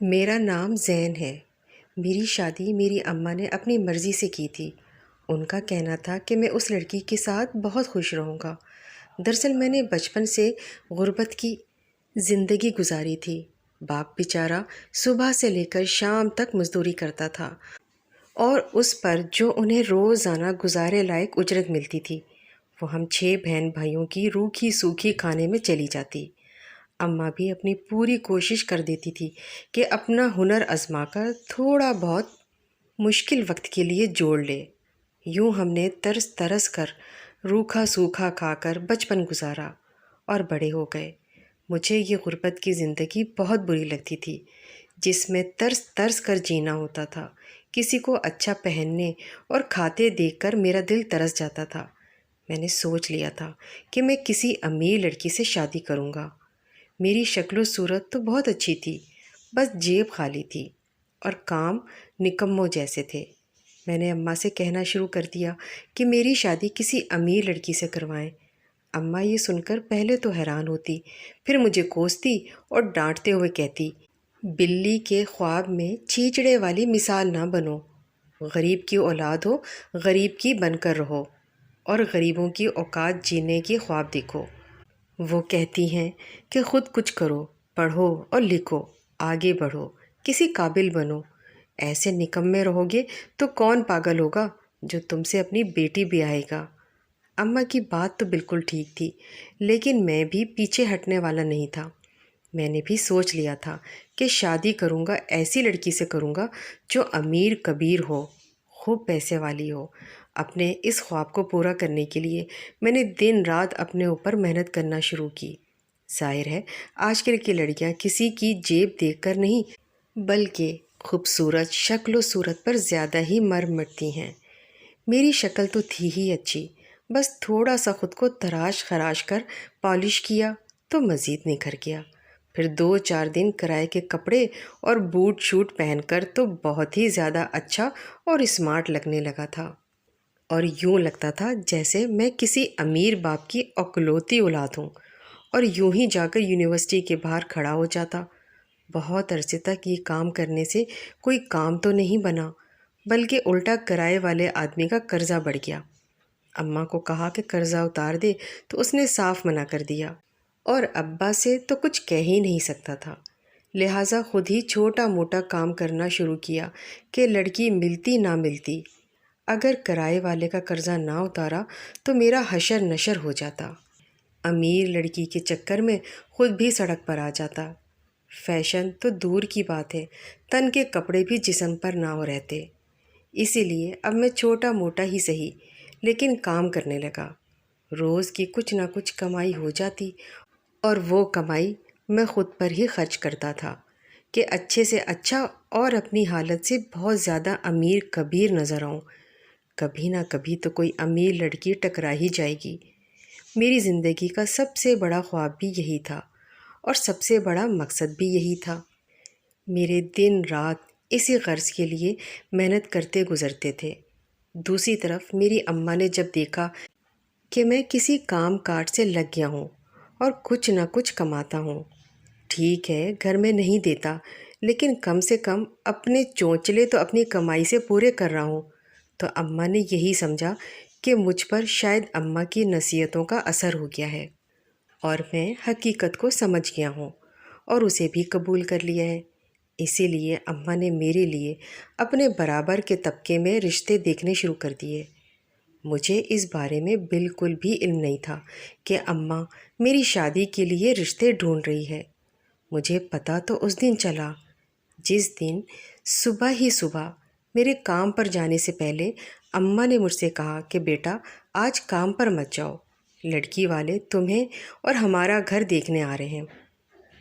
میرا نام زین ہے۔ میری شادی میری اماں نے اپنی مرضی سے کی تھی۔ ان کا کہنا تھا کہ میں اس لڑکی کے ساتھ بہت خوش رہوں گا۔ دراصل میں نے بچپن سے غربت کی زندگی گزاری تھی۔ باپ بیچارہ صبح سے لے کر شام تک مزدوری کرتا تھا اور اس پر جو انہیں روزانہ گزارے لائق اجرت ملتی تھی وہ ہم 6 بہن بھائیوں کی روکھی سوکھی کھانے میں چلی جاتی۔ اماں بھی اپنی پوری کوشش کر دیتی تھی کہ اپنا ہنر آزما کر تھوڑا بہت مشکل وقت کے لیے جوڑ لے۔ یوں ہم نے ترس ترس کر روکھا سوکھا کھا کر بچپن گزارا اور بڑے ہو گئے۔ مجھے یہ غربت کی زندگی بہت بری لگتی تھی جس میں ترس ترس کر جینا ہوتا تھا۔ کسی کو اچھا پہننے اور کھاتے دیکھ کر میرا دل ترس جاتا تھا۔ میں نے سوچ لیا تھا کہ میں کسی امیر لڑکی سے شادی کروں گا۔ میری شکل و صورت تو بہت اچھی تھی، بس جیب خالی تھی اور کام نکموں جیسے تھے۔ میں نے اماں سے کہنا شروع کر دیا کہ میری شادی کسی امیر لڑکی سے کروائیں۔ اماں یہ سن کر پہلے تو حیران ہوتی، پھر مجھے کوستی اور ڈانٹتے ہوئے کہتی، بلی کے خواب میں چیچڑے والی مثال نہ بنو۔ غریب کی اولاد ہو، غریب کی بن کر رہو اور غریبوں کی اوقات جینے کی خواب دیکھو۔ وہ کہتی ہیں کہ خود کچھ کرو، پڑھو اور لکھو، آگے بڑھو، کسی قابل بنو۔ ایسے نکمے رہو گے تو کون پاگل ہوگا جو تم سے اپنی بیٹی بھی آئے گا۔ اماں کی بات تو بالکل ٹھیک تھی، لیکن میں بھی پیچھے ہٹنے والا نہیں تھا۔ میں نے بھی سوچ لیا تھا کہ شادی کروں گا ایسی لڑکی سے کروں گا جو امیر کبیر ہو، خوب پیسے والی ہو۔ اپنے اس خواب کو پورا کرنے کے لیے میں نے دن رات اپنے اوپر محنت کرنا شروع کی۔ ظاہر ہے آج کل کی لڑکیاں کسی کی جیب دیکھ کر نہیں بلکہ خوبصورت شکل و صورت پر زیادہ ہی مر مٹتی ہیں۔ میری شکل تو تھی ہی اچھی، بس تھوڑا سا خود کو تراش خراش کر پالش کیا تو مزید نکھر گیا۔ پھر 2-4 دن کرائے کے کپڑے اور بوٹ شوٹ پہن کر تو بہت ہی زیادہ اچھا اور اسمارٹ لگنے لگا تھا، اور یوں لگتا تھا جیسے میں کسی امیر باپ کی اکلوتی اولاد ہوں، اور یوں ہی جا کر یونیورسٹی کے باہر کھڑا ہو جاتا۔ بہت عرصے تک یہ کام کرنے سے کوئی کام تو نہیں بنا، بلکہ الٹا کرائے والے آدمی کا قرضہ بڑھ گیا۔ اماں کو کہا کہ قرضہ اتار دے تو اس نے صاف منع کر دیا، اور ابا سے تو کچھ کہہ ہی نہیں سکتا تھا، لہٰذا خود ہی چھوٹا موٹا کام کرنا شروع کیا کہ لڑکی ملتی نہ ملتی۔ اگر کرائے والے کا قرضہ نہ اتارا تو میرا حشر نشر ہو جاتا۔ امیر لڑکی کے چکر میں خود بھی سڑک پر آ جاتا۔ فیشن تو دور کی بات ہے، تن کے کپڑے بھی جسم پر نہ ہو رہتے۔ اسی لیے اب میں چھوٹا موٹا ہی صحیح لیکن کام کرنے لگا۔ روز کی کچھ نہ کچھ کمائی ہو جاتی اور وہ کمائی میں خود پر ہی خرچ کرتا تھا کہ اچھے سے اچھا اور اپنی حالت سے بہت زیادہ امیر کبیر نظر آؤں۔ کبھی نہ کبھی تو کوئی امیر لڑکی ٹکرا ہی جائے گی۔ میری زندگی کا سب سے بڑا خواب بھی یہی تھا اور سب سے بڑا مقصد بھی یہی تھا۔ میرے دن رات اسی غرض کے لیے محنت کرتے گزرتے تھے۔ دوسری طرف میری اماں نے جب دیکھا کہ میں کسی کام کاج سے لگ گیا ہوں اور کچھ نہ کچھ کماتا ہوں، ٹھیک ہے گھر میں نہیں دیتا لیکن کم سے کم اپنے چونچلے تو اپنی کمائی سے پورے کر رہا ہوں، تو اماں نے یہی سمجھا کہ مجھ پر شاید اماں کی نصیحتوں کا اثر ہو گیا ہے اور میں حقیقت کو سمجھ گیا ہوں اور اسے بھی قبول کر لیا ہے۔ اسی لیے اماں نے میرے لیے اپنے برابر کے طبقے میں رشتے دیکھنے شروع کر دیے۔ مجھے اس بارے میں بالکل بھی علم نہیں تھا کہ اماں میری شادی کے لیے رشتے ڈھونڈ رہی ہے۔ مجھے پتہ تو اس دن چلا جس دن صبح ہی صبح میرے کام پر جانے سے پہلے اماں نے مجھ سے کہا کہ بیٹا آج کام پر مت جاؤ، لڑکی والے تمہیں اور ہمارا گھر دیکھنے آ رہے ہیں۔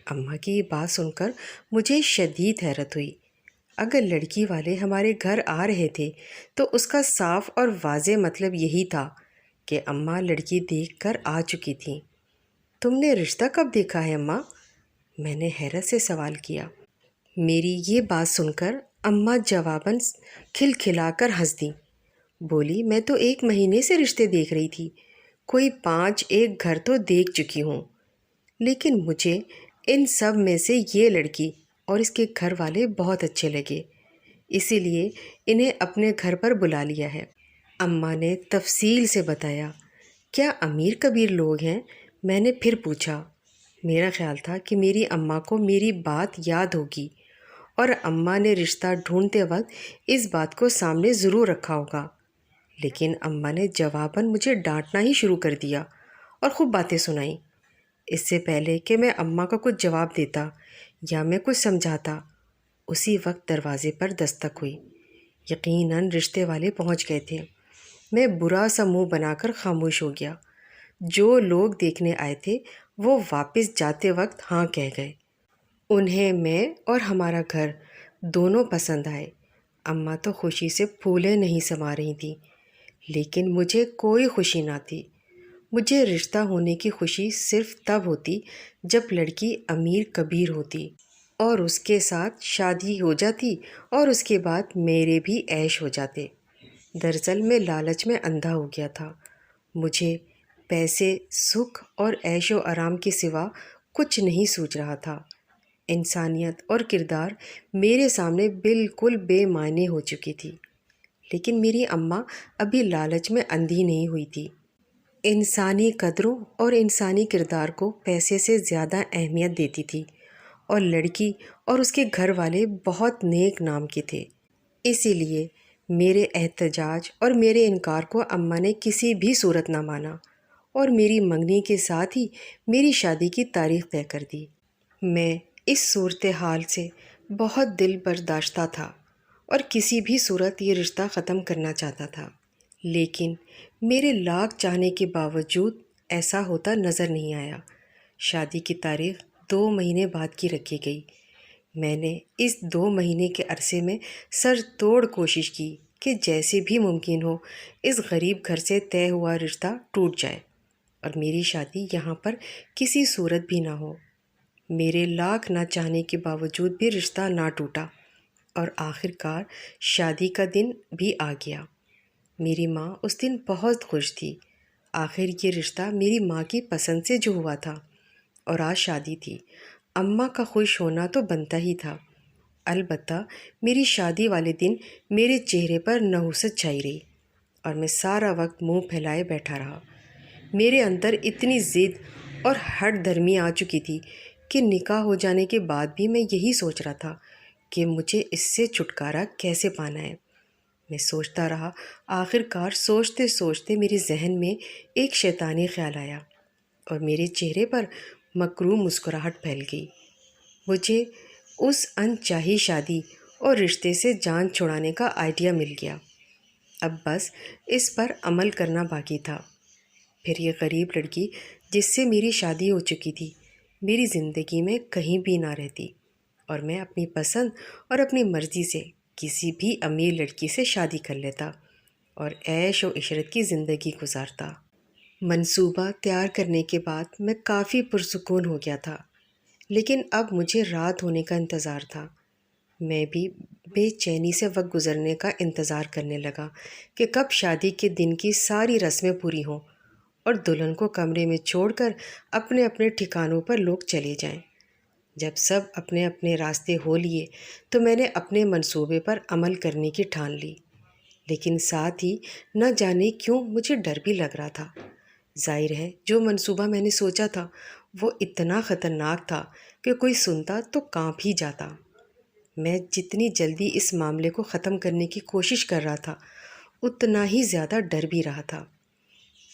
اماں کی یہ بات سن کر مجھے شدید حیرت ہوئی۔ اگر لڑکی والے ہمارے گھر آ رہے تھے تو اس کا صاف اور واضح مطلب یہی تھا کہ اماں لڑکی دیکھ کر آ چکی تھیں۔ تم نے رشتہ کب دیکھا ہے اماں؟ میں نے حیرت سے سوال کیا۔ میری یہ بات سن کر اماں جواباً کھلکھلا کر ہنس دیں۔ بولی میں تو 1 مہینے سے رشتے دیکھ رہی تھی، کوئی 5 گھر تو دیکھ چکی ہوں، لیکن مجھے ان سب میں سے یہ لڑکی اور اس کے گھر والے بہت اچھے لگے، اسی لیے انہیں اپنے گھر پر بلا لیا ہے۔ اماں نے تفصیل سے بتایا۔ کیا امیر کبیر لوگ ہیں؟ میں نے پھر پوچھا۔ میرا خیال تھا کہ میری اماں کو میری بات یاد ہوگی اور اماں نے رشتہ ڈھونڈتے وقت اس بات کو سامنے ضرور رکھا ہوگا، لیکن اماں نے جواباً مجھے ڈانٹنا ہی شروع کر دیا اور خوب باتیں سنائیں۔ اس سے پہلے کہ میں اماں کا کچھ جواب دیتا یا میں کچھ سمجھاتا، اسی وقت دروازے پر دستک ہوئی۔ یقیناً رشتے والے پہنچ گئے تھے۔ میں برا سا منہ بنا کر خاموش ہو گیا۔ جو لوگ دیکھنے آئے تھے وہ واپس جاتے وقت ہاں کہہ گئے۔ انہیں میں اور ہمارا گھر دونوں پسند آئے۔ اماں تو خوشی سے پھولیں نہیں سما رہی تھیں، لیکن مجھے کوئی خوشی نہ تھی۔ مجھے رشتہ ہونے کی خوشی صرف تب ہوتی جب لڑکی امیر کبیر ہوتی اور اس کے ساتھ شادی ہو جاتی اور اس کے بعد میرے بھی عیش ہو جاتے۔ دراصل میں لالچ میں اندھا ہو گیا تھا۔ مجھے پیسے، سکھ اور عیش و آرام کے سوا کچھ نہیں سوچ رہا تھا۔ انسانیت اور کردار میرے سامنے بالکل بے معنی ہو چکی تھی، لیکن میری اماں ابھی لالچ میں اندھی نہیں ہوئی تھی۔ انسانی قدروں اور انسانی کردار کو پیسے سے زیادہ اہمیت دیتی تھی، اور لڑکی اور اس کے گھر والے بہت نیک نام کے تھے۔ اسی لیے میرے احتجاج اور میرے انکار کو اماں نے کسی بھی صورت نہ مانا اور میری منگنی کے ساتھ ہی میری شادی کی تاریخ طے کر دی۔ میں اس صورتحال سے بہت دل برداشتہ تھا اور کسی بھی صورت یہ رشتہ ختم کرنا چاہتا تھا، لیکن میرے لاکھ چاہنے کے باوجود ایسا ہوتا نظر نہیں آیا۔ شادی کی تاریخ 2 مہینے بعد کی رکھی گئی۔ میں نے اس 2 مہینے کے عرصے میں سر توڑ کوشش کی کہ جیسے بھی ممکن ہو اس غریب گھر سے طے ہوا رشتہ ٹوٹ جائے اور میری شادی یہاں پر کسی صورت بھی نہ ہو۔ میرے لاکھ نہ چاہنے کے باوجود بھی رشتہ نہ ٹوٹا اور آخر کار شادی کا دن بھی آ گیا۔ میری ماں اس دن بہت خوش تھی۔ آخر یہ رشتہ میری ماں کی پسند سے جو ہوا تھا، اور آج شادی تھی۔ اماں کا خوش ہونا تو بنتا ہی تھا۔ البتہ میری شادی والے دن میرے چہرے پر نحوست چھائی رہی اور میں سارا وقت منہ پھیلائے بیٹھا رہا۔ میرے اندر اتنی ضد اور ہٹ دھرمی آ چکی تھی کہ نکاح ہو جانے کے بعد بھی میں یہی سوچ رہا تھا کہ مجھے اس سے چھٹکارا کیسے پانا ہے۔ میں سوچتا رہا، آخر کار سوچتے سوچتے میرے ذہن میں ایک شیطانی خیال آیا اور میرے چہرے پر مکروہ مسکراہٹ پھیل گئی۔ مجھے اس انچاہی شادی اور رشتے سے جان چھڑانے کا آئیڈیا مل گیا۔ اب بس اس پر عمل کرنا باقی تھا۔ پھر یہ غریب لڑکی جس سے میری شادی ہو چکی تھی میری زندگی میں کہیں بھی نہ رہتی اور میں اپنی پسند اور اپنی مرضی سے کسی بھی امیر لڑکی سے شادی کر لیتا اور عیش و عشرت کی زندگی گزارتا۔ منصوبہ تیار کرنے کے بعد میں کافی پرسکون ہو گیا تھا، لیکن اب مجھے رات ہونے کا انتظار تھا۔ میں بھی بے چینی سے وقت گزرنے کا انتظار کرنے لگا کہ کب شادی کے دن کی ساری رسمیں پوری ہوں اور دلہن کو کمرے میں چھوڑ کر اپنے اپنے ٹھکانوں پر لوگ چلے جائیں۔ جب سب اپنے اپنے راستے ہو لیے تو میں نے اپنے منصوبے پر عمل کرنے کی ٹھان لی، لیکن ساتھ ہی نہ جانے کیوں مجھے ڈر بھی لگ رہا تھا۔ ظاہر ہے جو منصوبہ میں نے سوچا تھا وہ اتنا خطرناک تھا کہ کوئی سنتا تو کانپ ہی جاتا۔ میں جتنی جلدی اس معاملے کو ختم کرنے کی کوشش کر رہا تھا اتنا ہی زیادہ ڈر بھی رہا تھا۔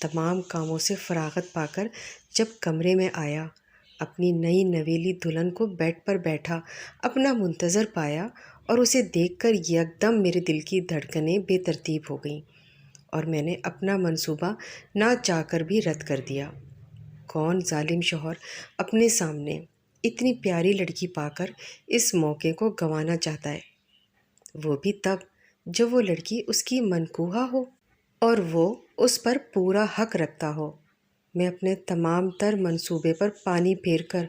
تمام کاموں سے فراغت پا کر جب کمرے میں آیا، اپنی نئی نویلی دلہن کو بیڈ پر بیٹھا اپنا منتظر پایا اور اسے دیکھ کر یکدم میرے دل کی دھڑکنیں بے ترتیب ہو گئیں اور میں نے اپنا منصوبہ نہ چاہ کر بھی رد کر دیا۔ کون ظالم شوہر اپنے سامنے اتنی پیاری لڑکی پا کر اس موقع کو گنوانا چاہتا ہے، وہ بھی تب جب وہ لڑکی اس کی منکوحہ ہو اور وہ اس پر پورا حق رکھتا ہو۔ میں اپنے تمام تر منصوبے پر پانی پھیر کر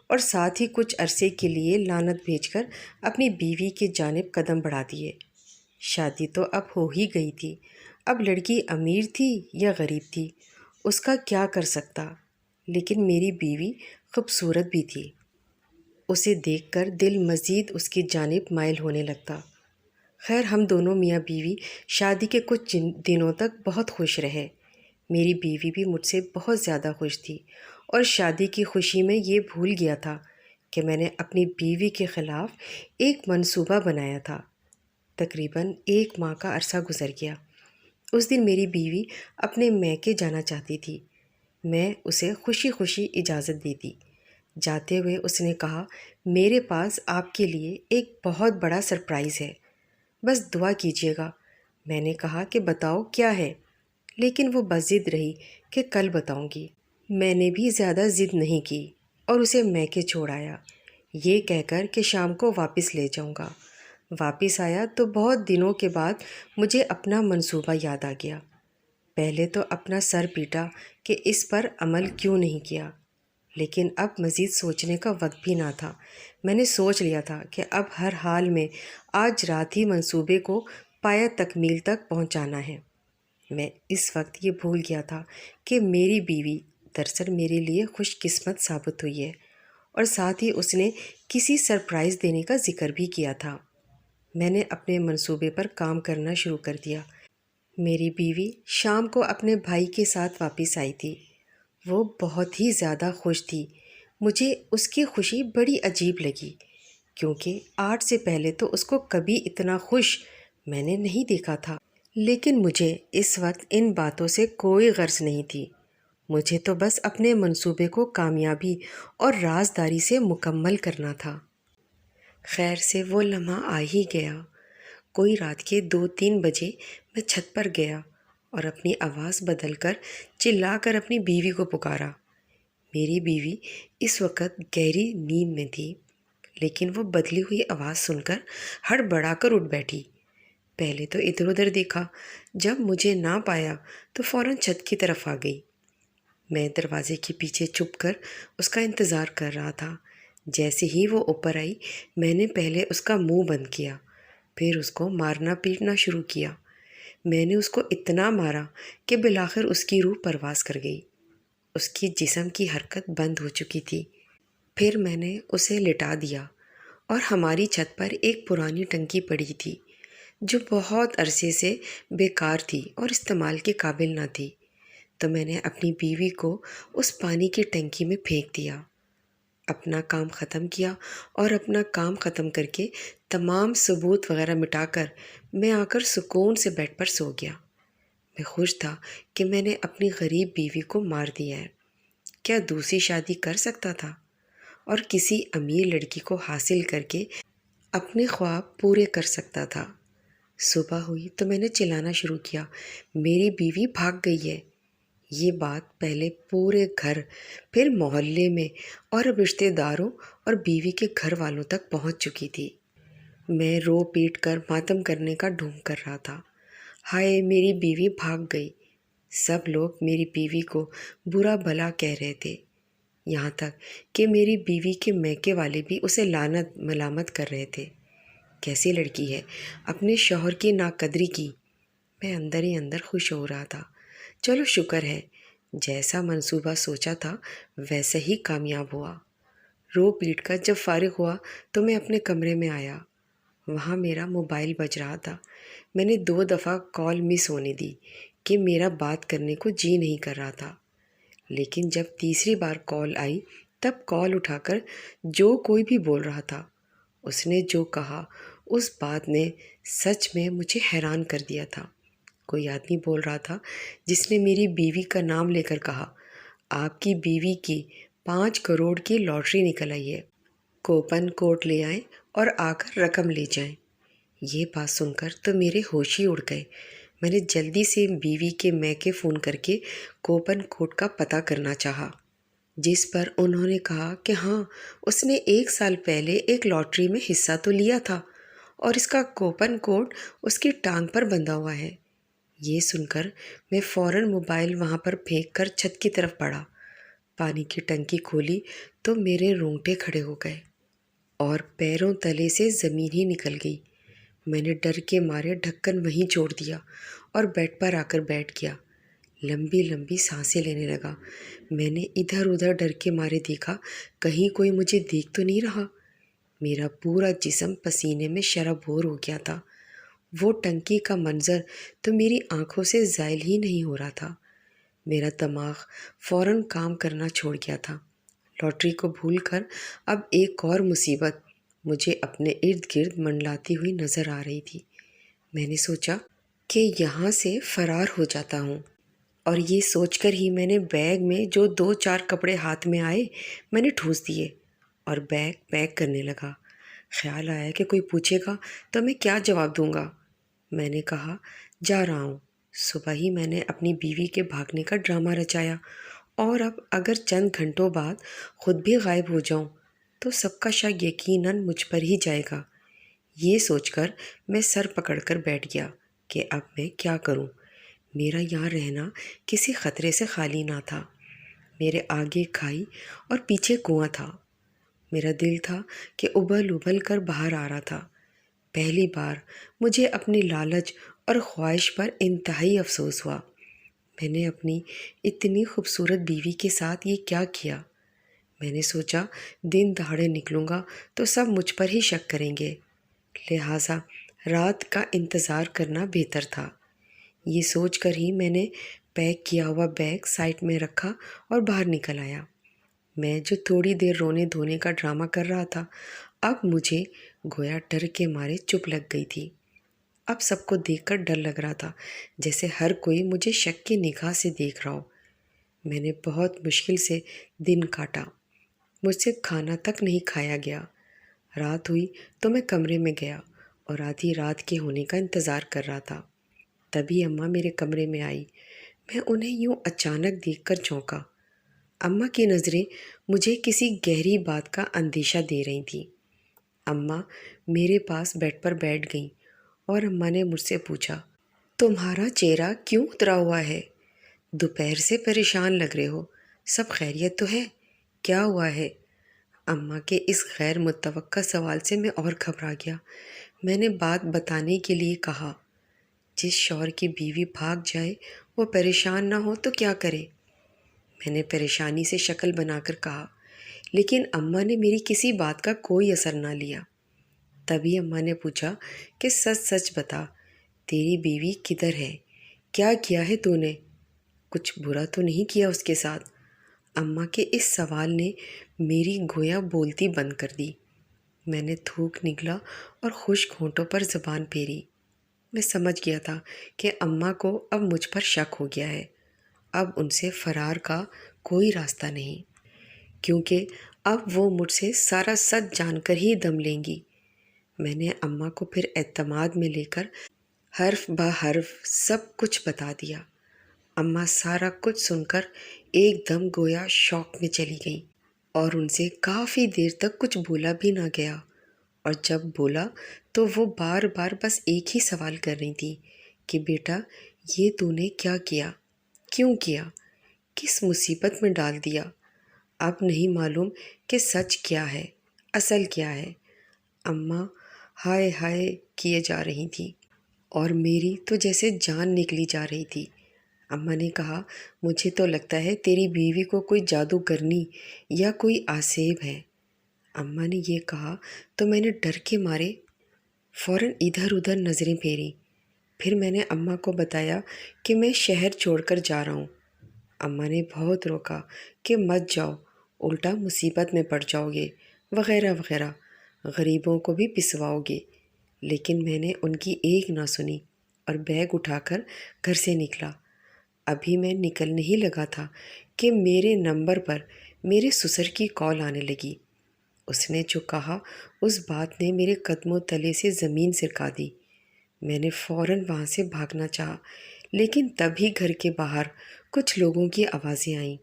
اور ساتھ ہی کچھ عرصے کے لیے لعنت بھیج کر اپنی بیوی کی جانب قدم بڑھا دیے۔ شادی تو اب ہو ہی گئی تھی، اب لڑکی امیر تھی یا غریب تھی اس کا کیا کر سکتا، لیکن میری بیوی خوبصورت بھی تھی۔ اسے دیکھ کر دل مزید اس کی جانب مائل ہونے لگتا۔ خیر، ہم دونوں میاں بیوی شادی کے کچھ دنوں تک بہت خوش رہے۔ میری بیوی بھی مجھ سے بہت زیادہ خوش تھی اور شادی کی خوشی میں یہ بھول گیا تھا کہ میں نے اپنی بیوی کے خلاف ایک منصوبہ بنایا تھا۔ تقریباً 1 ماہ کا عرصہ گزر گیا۔ اس دن میری بیوی اپنے میکے جانا چاہتی تھی۔ میں اسے خوشی خوشی اجازت دی دی۔ جاتے ہوئے اس نے کہا، میرے پاس آپ کے لیے ایک بہت بڑا سرپرائز ہے، بس دعا کیجیے گا۔ میں نے کہا کہ بتاؤ کیا ہے، لیکن وہ بس ضد رہی کہ کل بتاؤں گی۔ میں نے بھی زیادہ ضد نہیں کی اور اسے میکے چھوڑ آیا، یہ کہہ کر کہ شام کو واپس لے جاؤں گا۔ واپس آیا تو بہت دنوں کے بعد مجھے اپنا منصوبہ یاد آ گیا۔ پہلے تو اپنا سر پیٹا کہ اس پر عمل کیوں نہیں کیا، لیکن اب مزید سوچنے کا وقت بھی نہ تھا۔ میں نے سوچ لیا تھا کہ اب ہر حال میں آج رات ہی منصوبے کو پایہ تکمیل تک پہنچانا ہے۔ میں اس وقت یہ بھول گیا تھا کہ میری بیوی دراصل میرے لیے خوش قسمت ثابت ہوئی ہے، اور ساتھ ہی اس نے کسی سرپرائز دینے کا ذکر بھی کیا تھا۔ میں نے اپنے منصوبے پر کام کرنا شروع کر دیا۔ میری بیوی شام کو اپنے بھائی کے ساتھ واپس آئی تھی۔ وہ بہت ہی زیادہ خوش تھی۔ مجھے اس کی خوشی بڑی عجیب لگی، کیونکہ آج سے پہلے تو اس کو کبھی اتنا خوش میں نے نہیں دیکھا تھا۔ لیکن مجھے اس وقت ان باتوں سے کوئی غرض نہیں تھی۔ مجھے تو بس اپنے منصوبے کو کامیابی اور رازداری سے مکمل کرنا تھا۔ خیر سے وہ لمحہ آ ہی گیا۔ کوئی رات کے 2-3 بجے میں چھت پر گیا اور اپنی آواز بدل کر چلا کر اپنی بیوی کو پکارا۔ میری بیوی اس وقت گہری نیند میں تھی، لیکن وہ بدلی ہوئی آواز سن کر ہڑبڑا کر اٹھ بیٹھی۔ پہلے تو ادھر ادھر دیکھا، جب مجھے نہ پایا تو فوراً چھت کی طرف آ گئی۔ میں دروازے کے پیچھے چھپ کر اس کا انتظار کر رہا تھا۔ جیسے ہی وہ اوپر آئی، میں نے پہلے اس کا منہ بند کیا، پھر اس کو مارنا پیٹنا شروع کیا۔ میں نے اس کو اتنا مارا کہ بالآخر اس کی روح پرواز کر گئی۔ اس کی جسم کی حرکت بند ہو چکی تھی۔ پھر میں نے اسے لٹا دیا اور ہماری چھت پر ایک پرانی ٹنکی پڑی تھی جو بہت عرصے سے بیکار تھی اور استعمال کے قابل نہ تھی، تو میں نے اپنی بیوی کو اس پانی کی ٹنکی میں پھینک دیا۔ اپنا کام ختم کیا اور اپنا کام ختم کر کے تمام ثبوت وغیرہ مٹا کر میں آ کر سکون سے بیڈ پر سو گیا۔ میں خوش تھا کہ میں نے اپنی غریب بیوی کو مار دیا ہے۔ کیا دوسری شادی کر سکتا تھا اور کسی امیر لڑکی کو حاصل کر کے اپنے خواب پورے کر سکتا تھا۔ صبح ہوئی تو میں نے چلانا شروع کیا، میری بیوی بھاگ گئی ہے۔ یہ بات پہلے پورے گھر، پھر محلے میں اور اب رشتہ داروں اور بیوی کے گھر والوں تک پہنچ چکی تھی۔ میں رو پیٹ کر ماتم کرنے کا ڈھونگ کر رہا تھا۔ ہائے، میری بیوی بھاگ گئی۔ سب لوگ میری بیوی کو برا بھلا کہہ رہے تھے، یہاں تک کہ میری بیوی کے میکے والے بھی اسے لعنت ملامت کر رہے تھے۔ کیسی لڑکی ہے، اپنے شوہر کی ناقدری کی۔ میں اندر ہی اندر خوش ہو رہا تھا۔ چلو شکر ہے، جیسا منصوبہ سوچا تھا ویسا ہی کامیاب ہوا۔ رو پیٹ کر جب فارغ ہوا تو میں اپنے کمرے میں آیا۔ وہاں میرا موبائل بج رہا تھا۔ میں نے 2 دفعہ کال مس ہونے دی کہ میرا بات کرنے کو جی نہیں کر رہا تھا، لیکن جب تیسری بار کال آئی تب کال اٹھا کر جو کوئی بھی بول رہا تھا، اس نے جو کہا اس بات نے سچ میں مجھے حیران کر دیا تھا۔ کوئی آدمی بول رہا تھا جس نے میری بیوی کا نام لے کر کہا، آپ کی بیوی کی 5 کروڑ کی لاٹری نکل آئی ہے، کوپن کوڈ لے آئیں اور آ کر رقم لے جائیں۔ یہ بات سن کر تو میرے ہوش ہی اڑ گئے۔ میں نے جلدی سے بیوی کے میکے فون کر کے کوپن کوڈ کا پتہ کرنا چاہا، جس پر انہوں نے کہا کہ ہاں، اس نے 1 سال پہلے ایک لاٹری میں حصہ تو لیا تھا اور اس کا کوپن کوڈ اس کی ٹانگ پر بندھا ہوا ہے۔ یہ سن کر میں فوراً موبائل وہاں پر پھینک کر چھت کی طرف بڑھا۔ پانی کی ٹنکی کھولی تو میرے رونگٹے کھڑے ہو گئے اور پیروں تلے سے زمین ہی نکل گئی۔ میں نے ڈر کے مارے ڈھکن وہیں چھوڑ دیا اور بیڈ پر آ کر بیٹھ گیا۔ لمبی لمبی سانسیں لینے لگا۔ میں نے ادھر ادھر ڈر کے مارے دیکھا، کہیں کوئی مجھے دیکھ تو نہیں رہا۔ میرا پورا جسم پسینے میں شرابور ہو گیا تھا۔ وہ ٹنکی کا منظر تو میری آنکھوں سے زائل ہی نہیں ہو رہا تھا۔ میرا دماغ فوراً کام کرنا چھوڑ گیا تھا۔ لاٹری کو بھول کر اب ایک اور مصیبت مجھے اپنے ارد گرد منڈلاتی ہوئی نظر آ رہی تھی۔ میں نے سوچا کہ یہاں سے فرار ہو جاتا ہوں، اور یہ سوچ کر ہی میں نے بیگ میں جو 2-4 کپڑے ہاتھ میں آئے میں نے ٹھوس دیے اور بیگ پیک کرنے لگا۔ خیال آیا کہ کوئی پوچھے گا تو میں کیا جواب دوں گا۔ میں نے کہا جا رہا ہوں۔ صبح ہی میں نے اپنی بیوی کے بھاگنے کا ڈرامہ رچایا، اور اب اگر چند گھنٹوں بعد خود بھی غائب ہو جاؤں تو سب کا شک یقیناً مجھ پر ہی جائے گا۔ یہ سوچ کر میں سر پکڑ کر بیٹھ گیا کہ اب میں کیا کروں۔ میرا یہاں رہنا کسی خطرے سے خالی نہ تھا۔ میرے آگے کھائی اور پیچھے کنواں تھا۔ میرا دل تھا کہ ابل ابل کر باہر آ رہا تھا۔ پہلی بار مجھے اپنی لالچ اور خواہش پر انتہائی افسوس ہوا۔ میں نے اپنی اتنی خوبصورت بیوی کے ساتھ یہ کیا کیا؟ میں نے سوچا دن دہاڑے نکلوں گا تو سب مجھ پر ہی شک کریں گے، لہٰذا رات کا انتظار کرنا بہتر تھا۔ یہ سوچ کر ہی میں نے پیک کیا ہوا بیگ سائڈ میں رکھا اور باہر نکل آیا۔ میں جو تھوڑی دیر رونے دھونے کا ڈرامہ کر رہا تھا، اب مجھے گویا ڈر کے مارے چپ لگ گئی تھی۔ اب سب کو دیکھ کر ڈر لگ رہا تھا، جیسے ہر کوئی مجھے شک کی نگاہ سے دیکھ رہا ہو۔ میں نے بہت مشکل سے دن کاٹا۔ مجھ سے کھانا تک نہیں کھایا گیا۔ رات ہوئی تو میں کمرے میں گیا اور آدھی رات کے ہونے کا انتظار کر رہا تھا۔ تبھی اماں میرے کمرے میں آئی۔ میں انہیں یوں اچانک دیکھ کر چونکا۔ اماں کی نظریں مجھے کسی گہری بات کا اندیشہ دے رہی تھیں۔ اماں میرے پاس بیڈ پر بیٹھ گئیں اور اماں نے مجھ سے پوچھا، تمہارا چہرہ کیوں اترا ہوا ہے؟ دوپہر سے پریشان لگ رہے ہو، سب خیریت تو ہے؟ کیا ہوا ہے؟ اماں کے اس غیر متوقع سوال سے میں اور گھبرا گیا۔ میں نے بات بتانے کے لیے کہا، جس شوہر کی بیوی بھاگ جائے وہ پریشان نہ ہو تو کیا کرے؟ میں نے پریشانی سے شکل بنا کر کہا، لیکن اماں نے میری کسی بات کا کوئی اثر نہ لیا۔ تبھی اماں نے پوچھا کہ سچ سچ بتا، تیری بیوی کدھر ہے؟ کیا کیا ہے تو نے؟ کچھ برا تو نہیں کیا اس کے ساتھ؟ اماں کے اس سوال نے میری گویا بولتی بند کر دی۔ میں نے تھوک نگلا اور خشک ہونٹوں پر زبان پھیری۔ میں سمجھ گیا تھا کہ اماں کو اب مجھ پر شک ہو گیا ہے۔ اب ان سے فرار کا کوئی راستہ نہیں، کیونکہ اب وہ مجھ سے سارا سچ جان کر ہی دم لیں گی۔ میں نے اماں کو پھر اعتماد میں لے کر حرف بہ حرف سب کچھ بتا دیا۔ اماں سارا کچھ سن کر ایک دم گویا شوق میں چلی گئیں، اور ان سے کافی دیر تک کچھ بولا بھی نہ گیا، اور جب بولا تو وہ بار بار بس ایک ہی سوال کر رہی تھی کہ بیٹا یہ تو نے کیا کیا؟ کیوں کیا؟ کس مصیبت میں ڈال دیا؟ اب نہیں معلوم کہ سچ کیا ہے، اصل کیا ہے۔ اماں ہائے ہائے کیے جا رہی تھیں، اور میری تو جیسے جان نکلی جا رہی تھی۔ اماں نے کہا، مجھے تو لگتا ہے تیری بیوی کو کوئی جادوگرنی یا کوئی آسیب ہے۔ اماں نے یہ کہا تو میں نے ڈر کے مارے فوراً ادھر ادھر نظریں پھیری۔ پھر میں نے اماں کو بتایا کہ میں شہر چھوڑ کر جا رہا ہوں۔ اماں نے بہت روکا کہ مت جاؤ، الٹا مصیبت میں پڑ جاؤ گے، وغیرہ وغیرہ، غریبوں کو بھی پسواؤ گے۔ لیکن میں نے ان کی ایک نہ سنی اور بیگ اٹھا کر گھر سے نکلا۔ ابھی میں نکلنے ہی لگا تھا کہ میرے نمبر پر میرے سسر کی کال آنے لگی۔ اس نے جو کہا اس بات نے میرے قدموں تلے سے زمین سرکا دی۔ میں نے فوراً وہاں سے بھاگنا چاہا، لیکن تبھی گھر کے باہر کچھ لوگوں کی آوازیں آئیں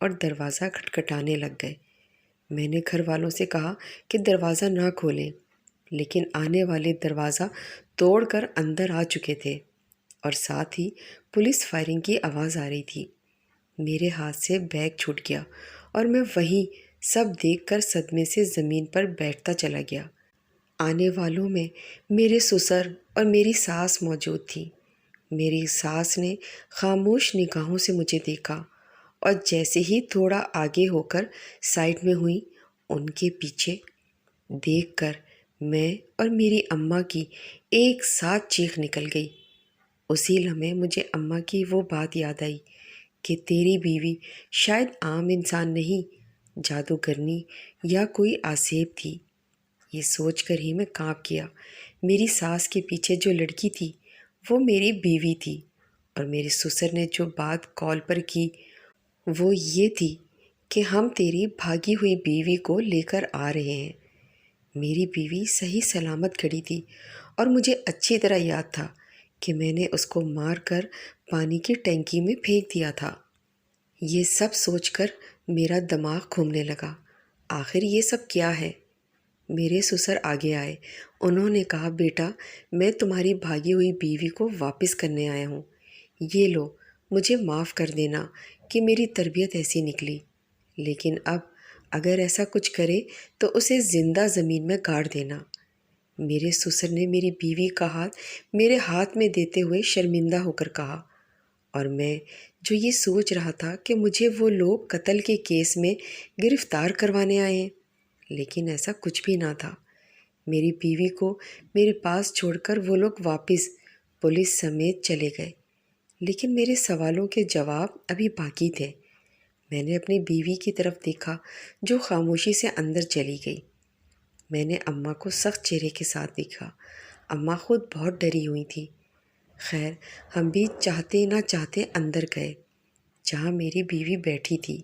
اور دروازہ کھٹکھٹانے لگ گئے۔ میں نے گھر والوں سے کہا کہ دروازہ نہ کھولیں، لیکن آنے والے دروازہ توڑ کر اندر آ چکے تھے، اور ساتھ ہی پولیس فائرنگ کی آواز آ رہی تھی۔ میرے ہاتھ سے بیگ چھوٹ گیا اور میں وہیں سب دیکھ کر صدمے سے زمین پر بیٹھتا چلا گیا۔ آنے والوں میں میرے سسر اور میری ساس موجود تھی۔ میری ساس نے خاموش نگاہوں سے مجھے دیکھا، اور جیسے ہی تھوڑا آگے ہو کر سائڈ میں ہوئی، ان کے پیچھے دیکھ کر میں اور میری اماں کی ایک ساتھ چیخ نکل گئی۔ اسی لمحے مجھے اماں کی وہ بات یاد آئی کہ تیری بیوی شاید عام انسان نہیں، جادوگرنی یا کوئی آسیب تھی۔ یہ سوچ کر ہی میں کانپ گیا۔ میری ساس کے پیچھے جو لڑکی تھی وہ میری بیوی تھی، اور میرے سسر نے جو بات کال پر کی وہ یہ تھی کہ ہم تیری بھاگی ہوئی بیوی کو لے کر آ رہے ہیں۔ میری بیوی صحیح سلامت کھڑی تھی، اور مجھے اچھی طرح یاد تھا کہ میں نے اس کو مار کر پانی کی ٹینکی میں پھینک دیا تھا۔ یہ سب سوچ کر میرا دماغ گھومنے لگا۔ آخر یہ سب کیا ہے؟ میرے سسر آگے آئے۔ انہوں نے کہا، بیٹا میں تمہاری بھاگی ہوئی بیوی کو واپس کرنے آیا ہوں۔ یہ لو، مجھے معاف کر دینا کہ میری تربیت ایسی نکلی، لیکن اب اگر ایسا کچھ کرے تو اسے زندہ زمین میں گاڑ دینا۔ میرے سسر نے میری بیوی کا ہاتھ میرے ہاتھ میں دیتے ہوئے شرمندہ ہو کر کہا، اور میں جو یہ سوچ رہا تھا کہ مجھے وہ لوگ قتل کے کیس میں گرفتار کروانے آئے ہیں، لیکن ایسا کچھ بھی نہ تھا۔ میری بیوی کو میرے پاس چھوڑ کر وہ لوگ واپس پولیس سمیت چلے گئے، لیکن میرے سوالوں کے جواب ابھی باقی تھے۔ میں نے اپنی بیوی کی طرف دیکھا جو خاموشی سے اندر چلی گئی۔ میں نے اماں کو سخت چہرے کے ساتھ دیکھا۔ اماں خود بہت ڈری ہوئی تھی۔ خیر، ہم بھی چاہتے نہ چاہتے اندر گئے جہاں میری بیوی بیٹھی تھی۔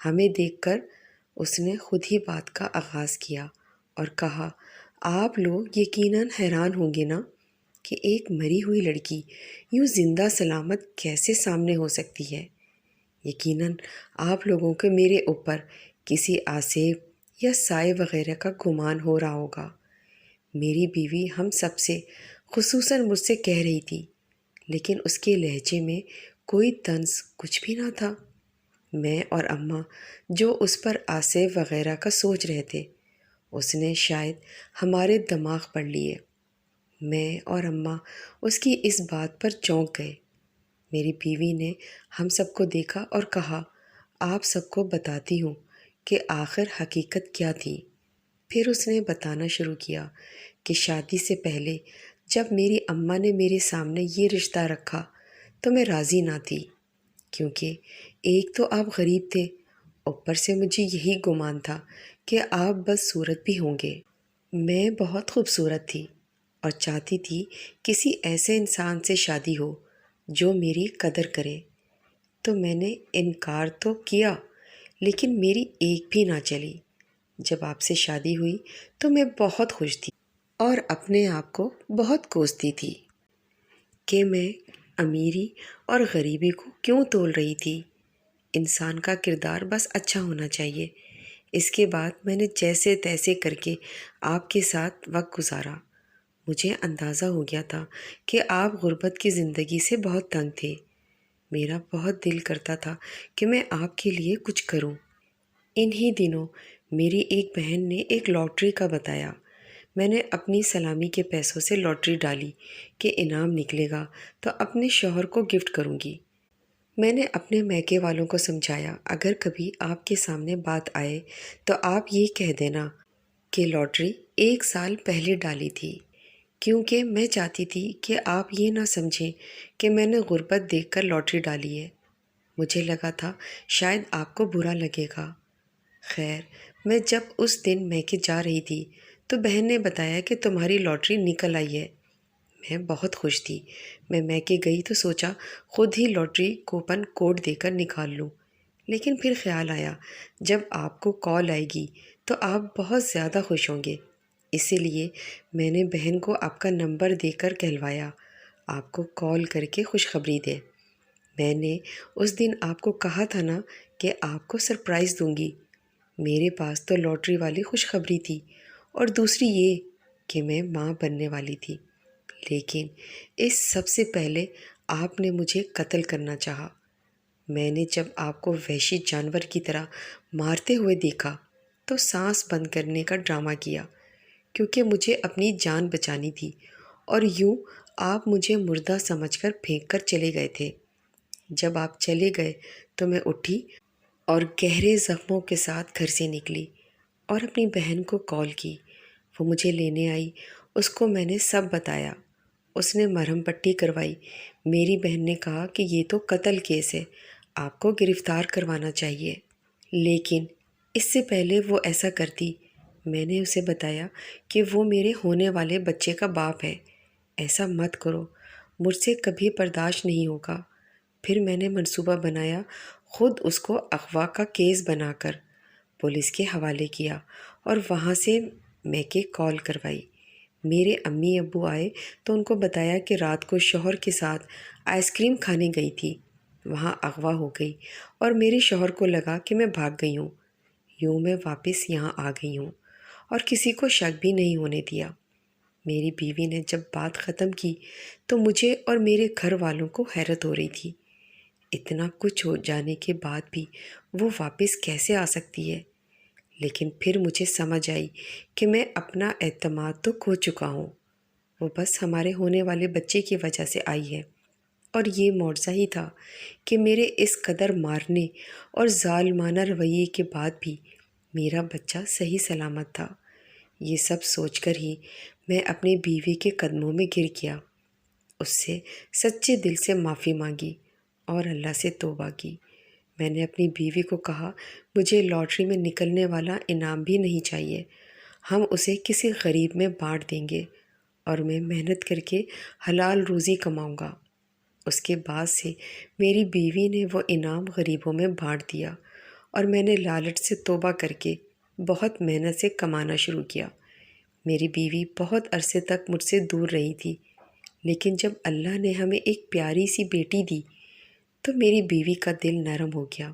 ہمیں دیکھ کر اس نے خود ہی بات کا آغاز کیا اور کہا، آپ لوگ یقیناً حیران ہوں گے نا کہ ایک مری ہوئی لڑکی یوں زندہ سلامت کیسے سامنے ہو سکتی ہے۔ یقیناً آپ لوگوں کے میرے اوپر کسی آسیب یا سائے وغیرہ کا گمان ہو رہا ہوگا۔ میری بیوی ہم سب سے، خصوصاً مجھ سے کہہ رہی تھی، لیکن اس کے لہجے میں کوئی طنز کچھ بھی نہ تھا۔ میں اور اماں جو اس پر آسیب وغیرہ کا سوچ رہے تھے، اس نے شاید ہمارے دماغ پڑھ لیے۔ میں اور اماں اس کی اس بات پر چونک گئے۔ میری بیوی نے ہم سب کو دیکھا اور کہا، آپ سب کو بتاتی ہوں کہ آخر حقیقت کیا تھی۔ پھر اس نے بتانا شروع کیا کہ شادی سے پہلے جب میری اماں نے میرے سامنے یہ رشتہ رکھا تو میں راضی نہ تھی، کیونکہ ایک تو آپ غریب تھے، اوپر سے مجھے یہی گمان تھا کہ آپ بدصورت بھی ہوں گے۔ میں بہت خوبصورت تھی اور چاہتی تھی کسی ایسے انسان سے شادی ہو جو میری قدر کرے۔ تو میں نے انکار تو کیا، لیکن میری ایک بھی نہ چلی۔ جب آپ سے شادی ہوئی تو میں بہت خوش تھی اور اپنے آپ کو بہت کوستی تھی کہ میں امیری اور غریبی کو کیوں تول رہی تھی۔ انسان کا کردار بس اچھا ہونا چاہیے۔ اس کے بعد میں نے جیسے تیسے کر کے آپ کے ساتھ وقت گزارا۔ مجھے اندازہ ہو گیا تھا کہ آپ غربت کی زندگی سے بہت تنگ تھے۔ میرا بہت دل کرتا تھا کہ میں آپ کے لیے کچھ کروں۔ انہی دنوں میری ایک بہن نے ایک لاٹری کا بتایا۔ میں نے اپنی سلامی کے پیسوں سے لاٹری ڈالی کہ انعام نکلے گا تو اپنے شوہر کو گفٹ کروں گی۔ میں نے اپنے میکے والوں کو سمجھایا، اگر کبھی آپ کے سامنے بات آئے تو آپ یہ کہہ دینا کہ لاٹری 1 سال پہلے ڈالی تھی، کیونکہ میں چاہتی تھی کہ آپ یہ نہ سمجھیں کہ میں نے غربت دیکھ کر لاٹری ڈالی ہے۔ مجھے لگا تھا شاید آپ کو برا لگے گا۔ خیر، میں جب اس دن میکے جا رہی تھی تو بہن نے بتایا کہ تمہاری لاٹری نکل آئی ہے۔ میں بہت خوش تھی۔ میں میکے گئی تو سوچا خود ہی لاٹری کوپن کوڈ دے کر نکال لوں، لیکن پھر خیال آیا جب آپ کو کال آئے گی تو آپ بہت زیادہ خوش ہوں گے، اسی لیے میں نے بہن کو آپ کا نمبر دے کر کہلوایا آپ کو کال کر کے خوشخبری دے۔ میں نے اس دن آپ کو کہا تھا نا کہ آپ کو سرپرائز دوں گی۔ میرے پاس تو لاٹری والی خوشخبری تھی، اور دوسری یہ کہ میں ماں بننے والی تھی، لیکن اس سب سے پہلے آپ نے مجھے قتل کرنا چاہا۔ میں نے جب آپ کو وحشی جانور کی طرح مارتے ہوئے دیکھا تو سانس بند کرنے کا ڈرامہ کیا، کیونکہ مجھے اپنی جان بچانی تھی، اور یوں آپ مجھے مردہ سمجھ کر پھینک کر چلے گئے تھے۔ جب آپ چلے گئے تو میں اٹھی اور گہرے زخموں کے ساتھ گھر سے نکلی اور اپنی بہن کو کال کی وہ مجھے لینے آئی، اس کو میں نے سب بتایا۔ اس نے مرہم پٹی کروائی۔ میری بہن نے کہا کہ یہ تو قتل کیس ہے، آپ کو گرفتار کروانا چاہیے۔ لیکن اس سے پہلے وہ ایسا کرتی، میں نے اسے بتایا کہ وہ میرے ہونے والے بچے کا باپ ہے، ایسا مت کرو، مجھ سے کبھی برداشت نہیں ہوگا۔ پھر میں نے منصوبہ بنایا، خود اس کو اغوا کا کیس بنا کر پولیس کے حوالے کیا اور وہاں سے میکے کال کروائی۔ میرے امی ابو آئے تو ان کو بتایا کہ رات کو شوہر کے ساتھ آئس کریم کھانے گئی تھی، وہاں اغوا ہو گئی اور میرے شوہر کو لگا کہ میں بھاگ گئی ہوں۔ یوں میں واپس یہاں آ گئی ہوں اور کسی کو شک بھی نہیں ہونے دیا۔ میری بیوی نے جب بات ختم کی تو مجھے اور میرے گھر والوں کو حیرت ہو رہی تھی، اتنا کچھ ہو جانے کے بعد بھی وہ واپس کیسے آ سکتی ہے؟ لیکن پھر مجھے سمجھ آئی کہ میں اپنا اعتماد تو کھو چکا ہوں، وہ بس ہمارے ہونے والے بچے کی وجہ سے آئی ہے۔ اور یہ معجزہ ہی تھا کہ میرے اس قدر مارنے اور ظالمانہ رویے کے بعد بھی میرا بچہ صحیح سلامت تھا۔ یہ سب سوچ کر ہی میں اپنی بیوی کے قدموں میں گر گیا، اس سے سچے دل سے معافی مانگی اور اللہ سے توبہ کی۔ میں نے اپنی بیوی کو کہا، مجھے لاٹری میں نکلنے والا انعام بھی نہیں چاہیے، ہم اسے کسی غریب میں بانٹ دیں گے اور میں محنت کر کے حلال روزی کماؤں گا۔ اس کے بعد سے میری بیوی نے وہ انعام غریبوں میں بانٹ دیا اور میں نے لالچ سے توبہ کر کے بہت محنت سے کمانا شروع کیا۔ میری بیوی بہت عرصے تک مجھ سے دور رہی تھی، لیکن جب اللہ نے ہمیں ایک پیاری سی بیٹی دی تو میری بیوی کا دل نرم ہو گیا۔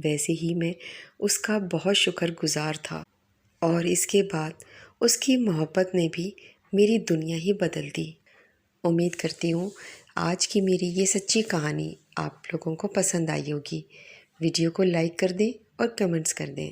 ویسے ہی میں اس کا بہت شکر گزار تھا اور اس کے بعد اس کی محبت نے بھی میری دنیا ہی بدل دی۔ امید کرتی ہوں آج کی میری یہ سچی کہانی آپ لوگوں کو پسند آئی ہوگی۔ ویڈیو کو لائک کر دیں اور کمنٹس کر دیں۔